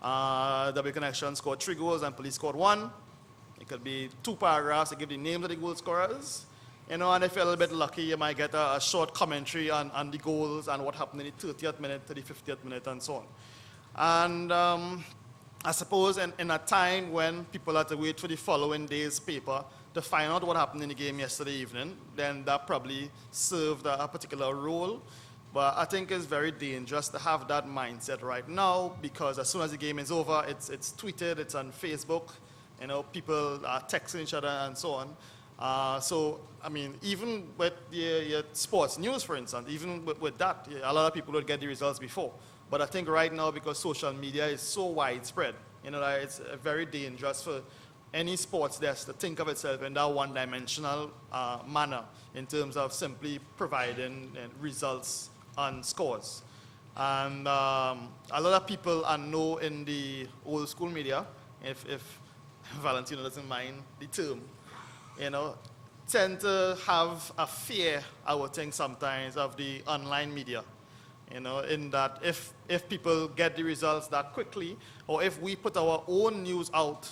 W Connection scored 3 goals and Police scored 1. It could be 2 paragraphs that give the names of the goal scorers. And if you're a little bit lucky, you might get a short commentary on the goals and what happened in the 30th minute to the 50th minute and so on. And I suppose in a time when people had to wait for the following day's paper to find out what happened in the game yesterday evening, then that probably served a particular role. But I think it's very dangerous to have that mindset right now, because as soon as the game is over, it's tweeted, it's on Facebook, people are texting each other and so on. So, I mean, even with your sports news, for instance, even with that, a lot of people would get the results before. But I think right now, because social media is so widespread, that it's very dangerous for any sports desk to think of itself in that one-dimensional manner in terms of simply providing results and scores. And a lot of people I know in the old school media, if Valentino doesn't mind the term, tend to have a fear, I would think sometimes, of the online media. In that if people get the results that quickly, or if we put our own news out,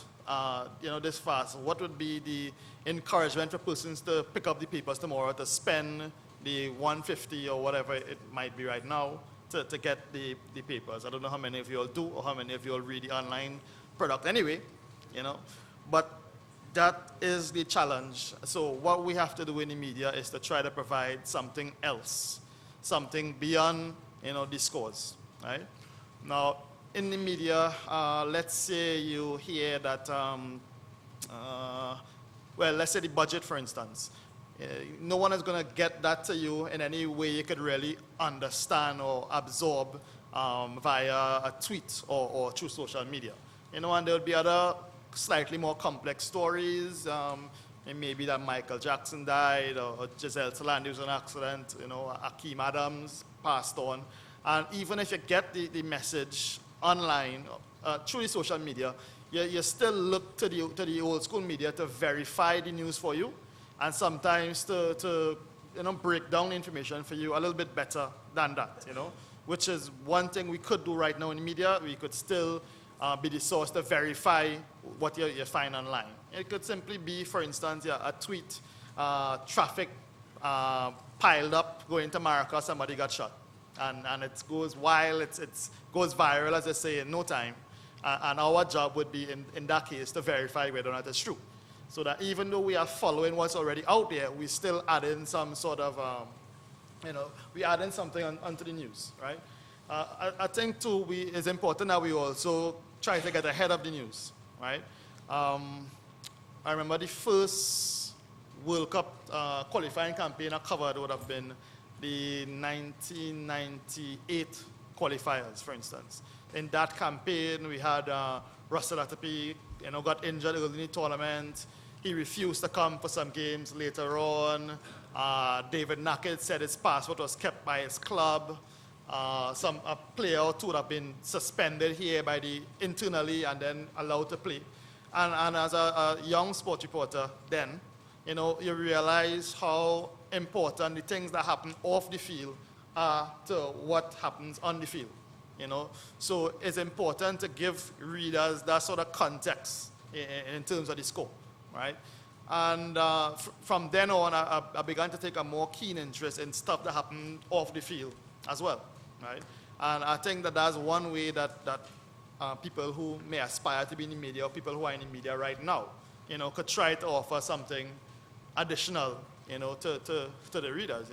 this fast, what would be the encouragement for persons to pick up the papers tomorrow, to spend the $150 or whatever it might be right now to get the papers? I don't know how many of you all do, or how many of you all read the online product anyway, but that is the challenge. So what we have to do in the media is to try to provide something else, something beyond, the scores, right? Now, in the media, let's say you hear that, let's say the budget, for instance. No one is going to get that to you in any way you could really understand or absorb via a tweet or through social media. And there will be other slightly more complex stories. Maybe that Michael Jackson died, or Giselle Salandi was in an accident, Akeem Adams passed on. And even if you get the message online through the social media, you still look to the old school media to verify the news for you, and sometimes to break down information for you a little bit better than that, which is one thing we could do right now in the media. We could still be the source to verify what you find online. It could simply be, for instance, a tweet, traffic piled up going to Maracay, somebody got shot. And it goes wild, it goes viral, as they say, in no time. And our job would be, in that case, to verify whether or not it's true. So that even though we are following what's already out there, we still add in some sort of, we add in something onto the news, right? I think, too, it's important that we also try to get ahead of the news, right? I remember the first World Cup qualifying campaign I covered would have been the 1998 qualifiers, for instance. In that campaign, we had Russell Atapi, got injured early in the tournament. He refused to come for some games later on. David Nackett said his passport was kept by his club. A player or two have been suspended here internally and then allowed to play. And as a young sports reporter then, you realize how important the things that happen off the field are to what happens on the field. So it's important to give readers that sort of context in terms of the score, right? And from then on, I began to take a more keen interest in stuff that happened off the field as well, right? And I think that's one way that people who may aspire to be in the media, or people who are in the media right now, could try to offer something additional, to the readers,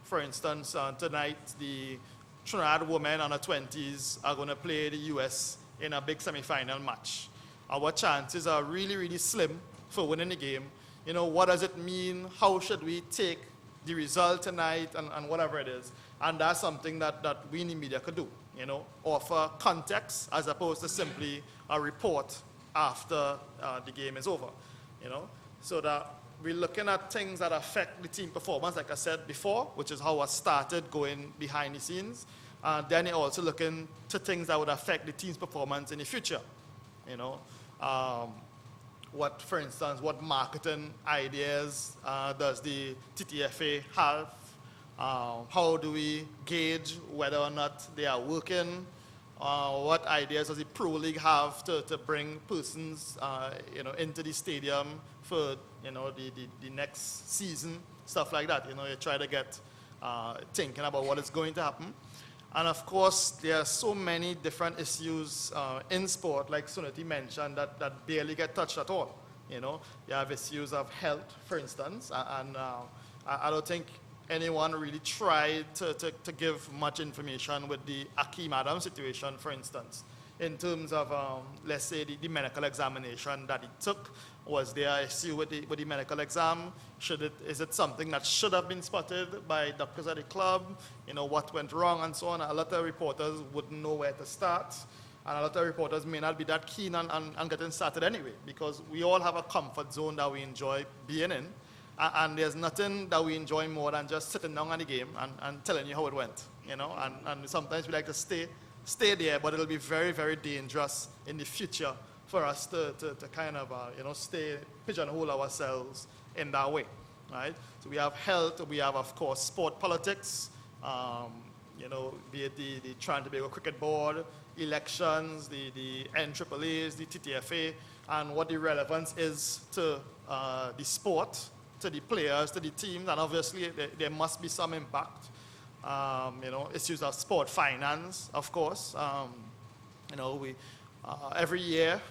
For instance, tonight, the Trinidad women under 20s are going to play the U.S. in a big semi-final match. Our chances are really, really slim for winning the game. What does it mean? How should we take the result tonight and whatever it is? And that's something that we in the media could do, offer context as opposed to simply a report after the game is over, so that we're looking at things that affect the team performance, like I said before, which is how I started going behind the scenes. Then you're also looking to things that would affect the team's performance in the future. For instance, what marketing ideas does the TTFA have? How do we gauge whether or not they are working? What ideas does the Pro League have to bring persons, into the stadium for, the next season, stuff like that. You try to get thinking about what is going to happen. And of course, there are so many different issues in sport, like Suniti mentioned, that barely get touched at all. You have issues of health, for instance, and I don't think anyone really tried to give much information with the Akeem Adams situation, for instance, in terms of, let's say, the medical examination that he took. Was there an issue with the medical exam? Is it something that should have been spotted by doctors at the club? What went wrong and so on. A lot of reporters wouldn't know where to start. And a lot of reporters may not be that keen on getting started anyway, because we all have a comfort zone that we enjoy being in. And there's nothing that we enjoy more than just sitting down on the game and telling you how it went. And sometimes we like to stay there, but it'll be very, very dangerous in the future for us to kind of, pigeonhole ourselves in that way, right? So we have health, we have, of course, sport politics, be it the Trinidad and Tobago Cricket Board, elections, the NAAAs, the TTFA, and what the relevance is to the sport, to the players, to the teams, and obviously there must be some impact. Issues of sport finance, of course. Every year,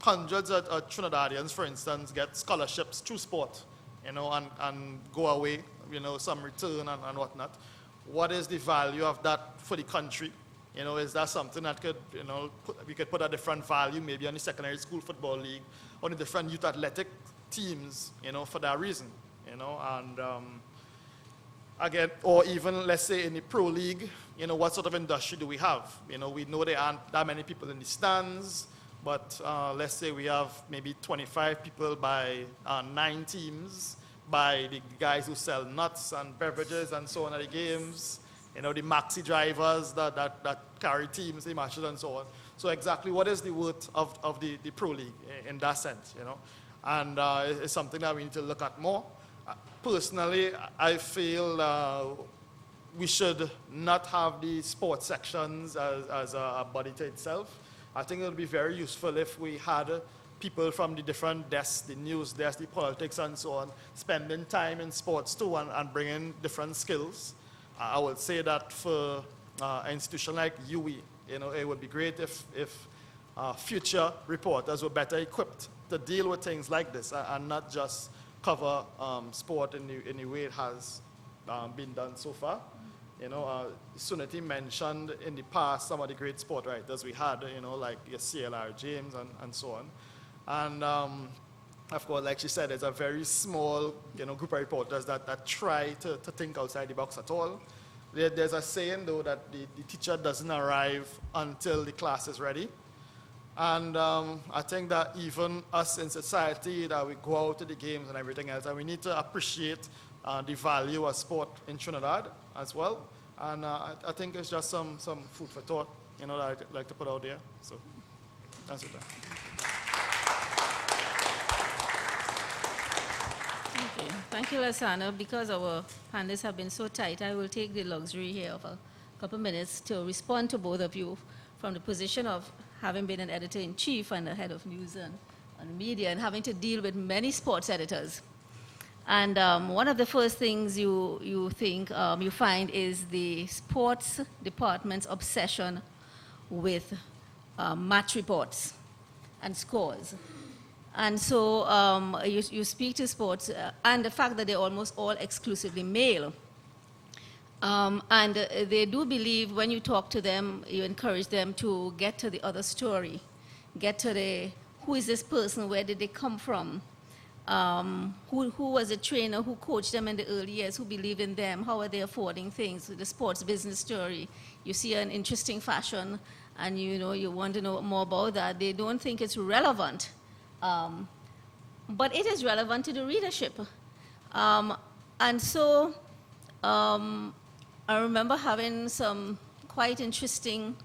hundreds of Trinidadians, for instance, get scholarships through sport, and go away, some return and whatnot. What is the value of that for the country? Is that something that could, we could put a different value maybe on the secondary school football league, on the different youth athletic teams, for that reason, and again, or even let's say in the Pro League, what sort of industry do we have? We know there aren't that many people in the stands, but let's say we have maybe 25 people by 9 teams, by the guys who sell nuts and beverages and so on at the games, the maxi drivers that carry teams, the matches and so on. So exactly what is the worth of the Pro League in that sense, And it's something that we need to look at more. Personally, I feel we should not have the sports sections as a body to itself. I think it would be very useful if we had people from the different desks, the news desk, the politics and so on, spending time in sports too and bringing different skills. I would say that for an institution like UE, it would be great if future reporters were better equipped to deal with things like this and not just cover sport in the way it has been done so far. Suniti mentioned in the past some of the great sport writers we had, like CLR James and so on. And of course, like she said, it's a very small group of reporters that try to think outside the box at all. There's a saying, though, that the teacher doesn't arrive until the class is ready. And I think that even us in society, that we go out to the games and everything else, and we need to appreciate the value of sport in Trinidad as well. And I think it's just some food for thought, that I'd like to put out there. So that's it. Okay. Thank you, Lasana. Because our panelists have been so tight, I will take the luxury here of a couple minutes to respond to both of you from the position of having been an editor-in-chief and the head of news and media and having to deal with many sports editors. And one of the first things you find is the sports department's obsession with match reports and scores. And so you speak to sports, and the fact that they're almost all exclusively male. And they do believe when you talk to them, you encourage them to get to the other story, get to who is this person, where did they come from, who was a trainer, who coached them in the early years, who believed in them, how are they affording things, the sports business story. You see an interesting fashion, and you want to know more about that. They don't think it's relevant, but it is relevant to the readership. And so I remember having some quite interesting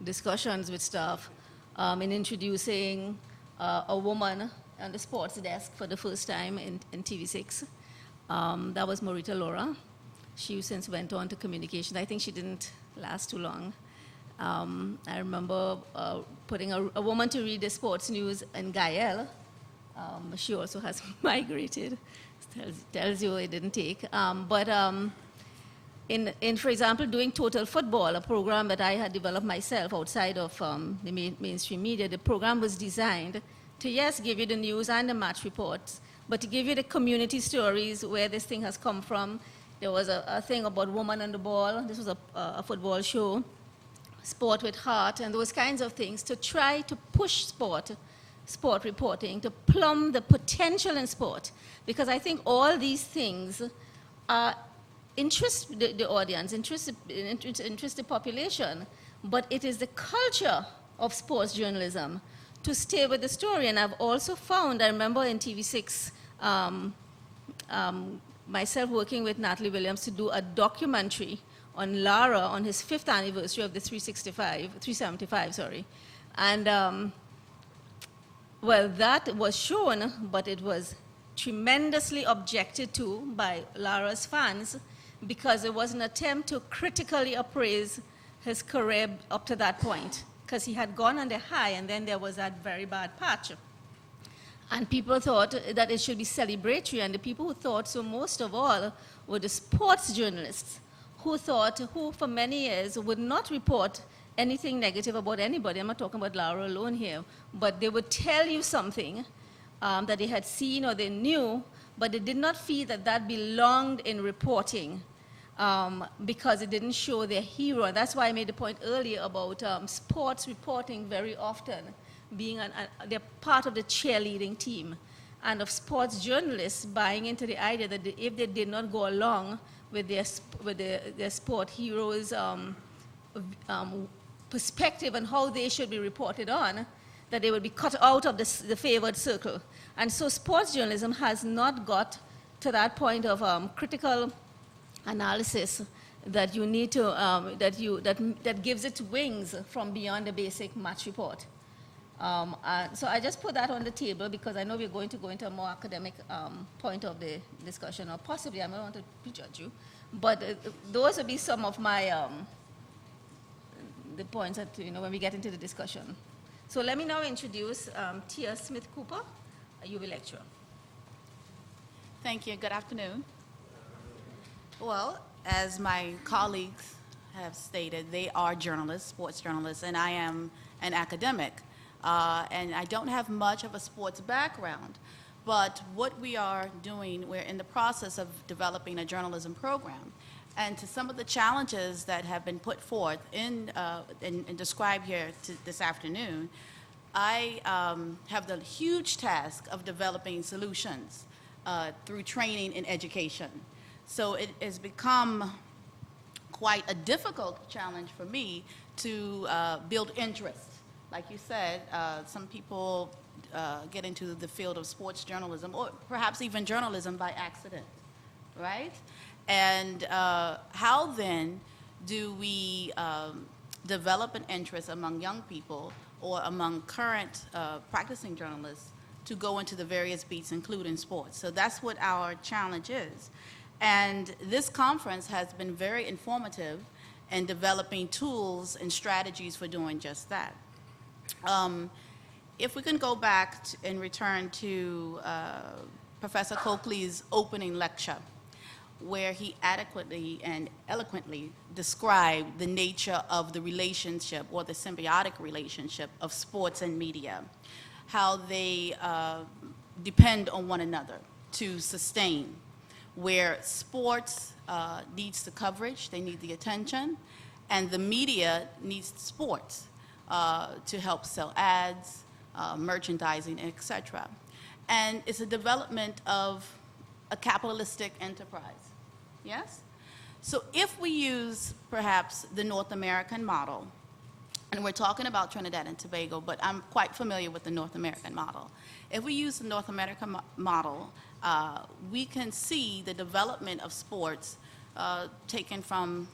discussions with staff in introducing a woman on the sports desk for the first time in TV6. That was Morita Laura. She since went on to communications. I think she didn't last too long. I remember putting a woman to read the sports news in Gael. She also has migrated. Tells you it didn't take. In, for example, doing Total Football, a program that I had developed myself outside of the mainstream media, the program was designed to, yes, give you the news and the match reports, but to give you the community stories where this thing has come from. There was a thing about Woman on the Ball. This was a football show, Sport with Heart, and those kinds of things to try to push sport reporting, to plumb the potential in sport. Because I think all these things interest the audience, interest the population, but it is the culture of sports journalism to stay with the story. And I've also found, I remember in TV6, myself working with Natalie Williams to do a documentary on Lara on his 5th anniversary of the 375, sorry. And well, that was shown, but it was tremendously objected to by Lara's fans because it was an attempt to critically appraise his career up to that point, because he had gone on the high and then there was that very bad patch. And people thought that it should be celebratory, and the people who thought so most of all were the sports journalists who for many years would not report anything negative about anybody. I'm not talking about Lara alone here, but they would tell you something that they had seen or they knew, but they did not feel that that belonged in reporting because it didn't show their hero. And that's why I made the point earlier about sports reporting very often being they're part of the cheerleading team, and of sports journalists buying into the idea that if they did not go along with their sport heroes' perspective on how they should be reported on, that they would be cut out of the favored circle. And so sports journalism has not got to that point of critical analysis that you need to, that gives it wings from beyond the basic match report. So I just put that on the table because I know we're going to go into a more academic point of the discussion, or possibly, I don't want to prejudge you, but those would be some of my the points that, when we get into the discussion. So let me now introduce Tia Smith-Cooper, a UV lecturer. Thank you. Good afternoon. Well, as my colleagues have stated, they are journalists, sports journalists, and I am an academic. And I don't have much of a sports background. But what we are doing, we're in the process of developing a journalism program. And to some of the challenges that have been put forth and described here this afternoon, I have the huge task of developing solutions through training and education. So it has become quite a difficult challenge for me to build interest. Like you said, some people get into the field of sports journalism, or perhaps even journalism by accident, right? And how then do we develop an interest among young people or among current practicing journalists to go into the various beats, including sports? So that's what our challenge is. And this conference has been very informative in developing tools and strategies for doing just that. If we can go back and return to Professor Coakley's opening lecture, where he adequately and eloquently described the nature of the relationship, or the symbiotic relationship, of sports and media, how they depend on one another to sustain, where sports needs the coverage, they need the attention, and the media needs sports to help sell ads, merchandising, etc. And it's a development of a capitalistic enterprise, yes? So if we use perhaps the North American model, and we're talking about Trinidad and Tobago, but I'm quite familiar with the North American model. If we use the North American model, we can see the development of sports taken from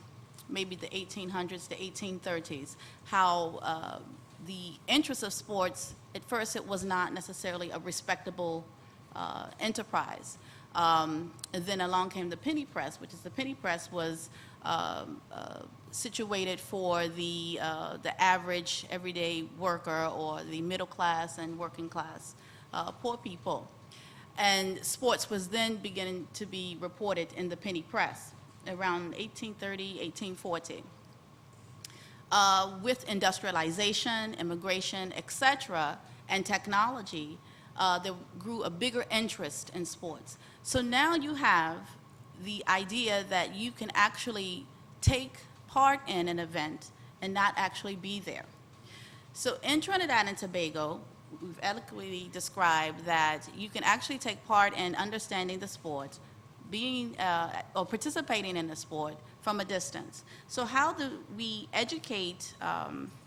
maybe the 1800s to 1830s, how the interest of sports, at first it was not necessarily a respectable enterprise. And then along came the penny press, which is the penny press was situated for the average everyday worker or the middle class and working class poor people. And sports was then beginning to be reported in the penny press around 1830, 1840. With industrialization, immigration, etc., and technology, there grew a bigger interest in sports. So now you have the idea that you can actually take part in an event and not actually be there. So in Trinidad and Tobago, we've eloquently described that you can actually take part in understanding the sport, being or participating in the sport from a distance. So how do we educate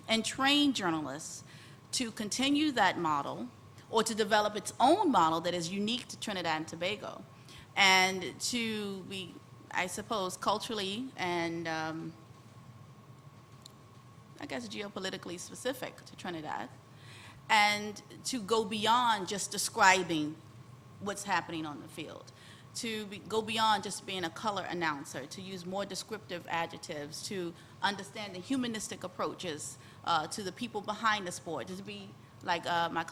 and train journalists to continue that model or to develop its own model that is unique to Trinidad and Tobago and to be, I suppose, culturally and I guess geopolitically specific to Trinidad, and to go beyond just describing what's happening on the field, to go beyond just being a color announcer, to use more descriptive adjectives, to understand the humanistic approaches to the people behind the sport, to be like my colleague